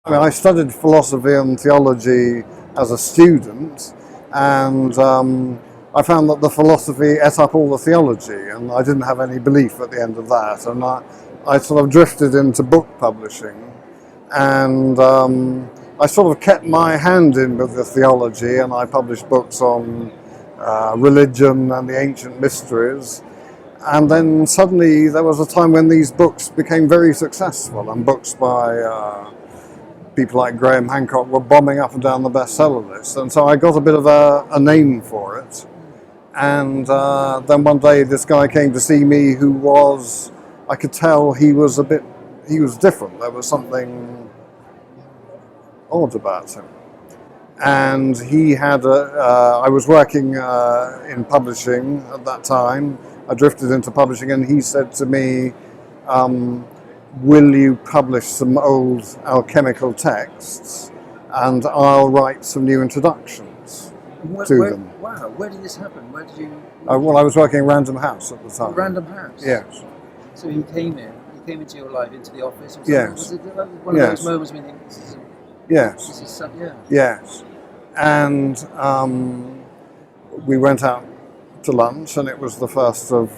I mean, I studied philosophy and theology as a student, and I found that the philosophy ate up all the theology, and I didn't have any belief at the end of that. And I sort of drifted into book publishing, and I sort of kept my hand in with the theology, and I published books on religion and the ancient mysteries. And then suddenly there was a time when these books became very successful, and books by people like Graham Hancock were bombing up and down the bestseller list, and so I got a bit of a name for it. And then one day this guy came to see me who was, I could tell he was different. There was something odd about him. And he had, I was working in publishing at that time. I drifted into publishing, and he said to me, will you publish some old alchemical texts and I'll write some new introductions to them. Wow, where did this happen? Where did you... Well, I was working in Random House at the time. Random House? Yes. So he came into your life, into the office or something? Yes. Was it one of those moments when you think, this is something, yeah. Yes. And we went out to lunch, and it was the first of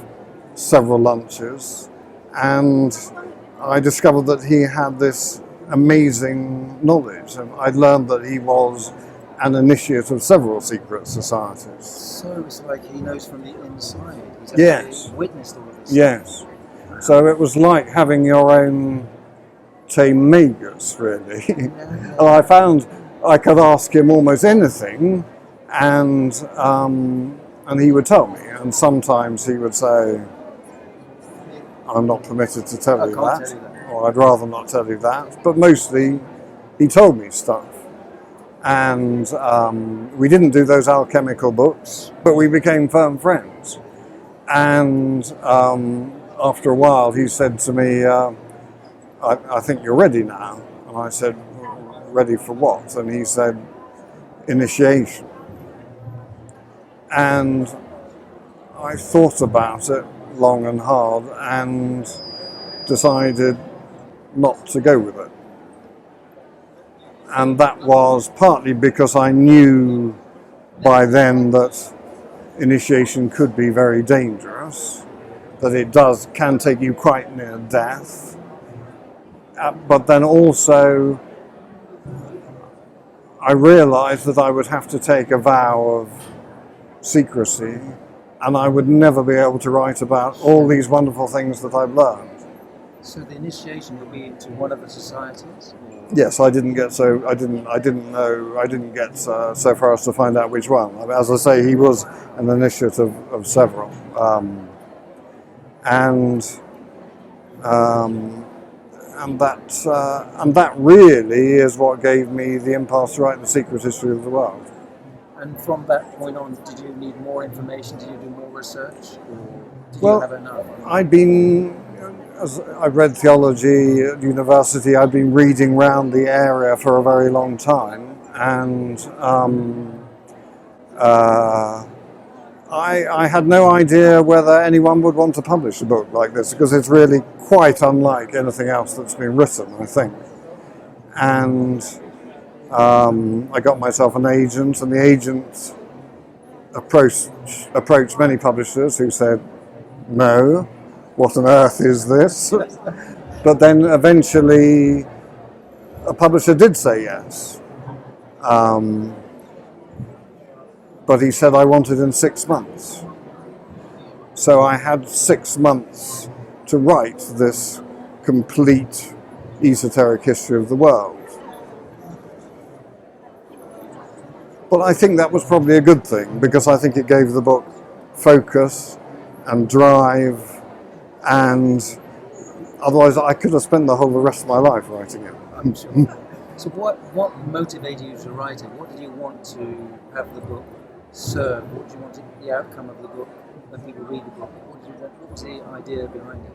several lunches, and I discovered that he had this amazing knowledge, and I'd learned that he was an initiate of several secret societies. So it's like he knows from the inside. He's Yes. witnessed all of this. Yes. So it was like having your own Te Magus, really. And I found I could ask him almost anything, and he would tell me. And sometimes he would say, I'm not permitted to tell you that, or I'd rather not tell you that. But mostly, he told me stuff. And we didn't do those alchemical books, but we became firm friends. And after a while, he said to me, I think you're ready now. And I said, ready for what? And he said, initiation. And I thought about it long and hard and decided not to go with it. And that was partly because I knew by then that initiation could be very dangerous, that it can take you quite near death. But then also I realized that I would have to take a vow of secrecy, and I would never be able to write about all these wonderful things that I've learned. So the initiation will be into one of the societies? Yes, I didn't get so far as to find out which one. As I say, he was an initiate of several, and that really is what gave me the impulse to write The Secret History of the World. And from that point on, did you need more information? Did you do more research? Or did Well, you have enough? I read theology at university. I'd been reading around the area for a very long time, and I had no idea whether anyone would want to publish a book like this, because it's really quite unlike anything else that's been written, I think. And I got myself an agent, and the agent approached many publishers who said, no, what on earth is this? But then eventually a publisher did say yes. But he said I wanted in 6 months. So I had 6 months to write this complete esoteric history of the world. But I think that was probably a good thing, because I think it gave the book focus and drive, and otherwise I could have spent the rest of my life writing it. I'm sure. So what motivated you to write it? What did you want to have the book serve? What did you want the outcome of the book when people read the book? What was the idea behind it?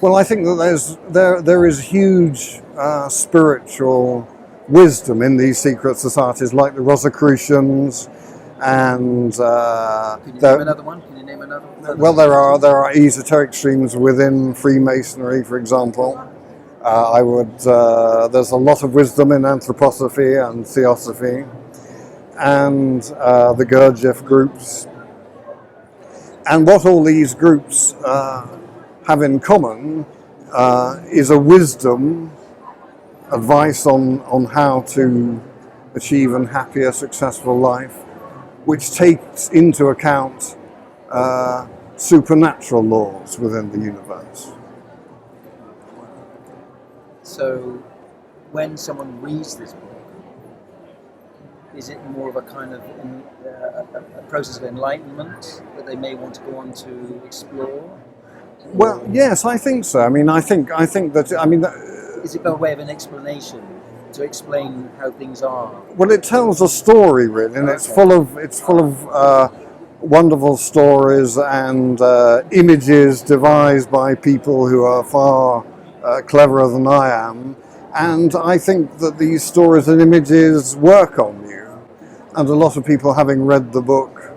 Well, I think that there is huge spiritual wisdom in these secret societies, like the Rosicrucians, and Can you name another one? Can you name another? well, there are esoteric streams within Freemasonry, for example, There's a lot of wisdom in anthroposophy and theosophy, and the Gurdjieff groups. And what all these groups have in common is a wisdom, advice on how to achieve a happier, successful life, which takes into account supernatural laws within the universe. So, when someone reads this book, is it more of a kind of a process of enlightenment that they may want to go on to explore? Well, yes, I think so. I mean, I think that. I mean, is it by way of an explanation to explain how things are? Well, it tells a story, really, and it's full of wonderful stories and images devised by people who are far cleverer than I am. And I think that these stories and images work on you. And a lot of people, having read the book,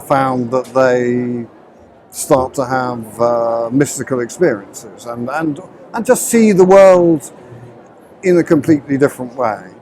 found that they start to have mystical experiences and just see the world in a completely different way.